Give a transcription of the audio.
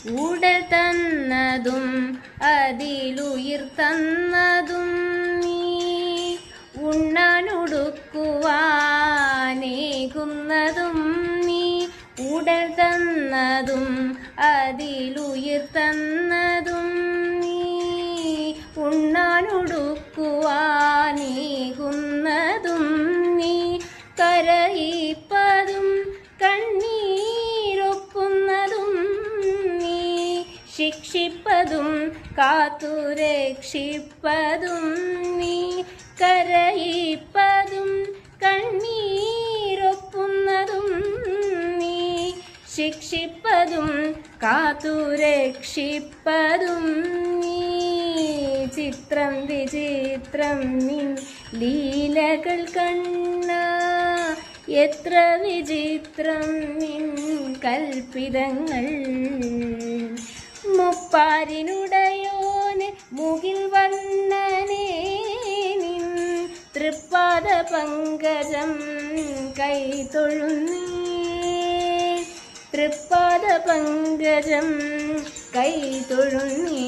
ഉടൽ തന്നതും അതിലുയിർ തന്നതും നീ, ഉണ്ണാനുടുക്കുവാനേകുന്നതും നീ. ഉടൽ തന്നതും അതിലുയിർ തന്നതും നീ, ഉണ്ണാനുടുക്കുവാനേകുന്നതും നീ. കരയിപ്പതും കണ്ണീരൊപ്പുന്നതും നീ, ശിക്ഷിപ്പതും കാത്തുരക്ഷിപ്പതും നീ. കരയിപ്പതും കണ്ണീരൊപ്പുന്നതും നീ, ശിക്ഷിപ്പതും കാത്തുരക്ഷിപ്പതും നീ. ചിത്രം വിചിത്രം നിൻ ലീലകൾ കണ്ണാ, എത്ര വിചിത്രം നിൻ കൽപ്പിതങ്ങൾ. മുപ്പാരിനുടയോനെ മുകിൽ വണ്ണനേ നിൻ തൃപ്പാദ പങ്കജം കൈതൊഴുന്നേ. തൃപ്പാദ പങ്കജം കൈതൊഴുന്നേ.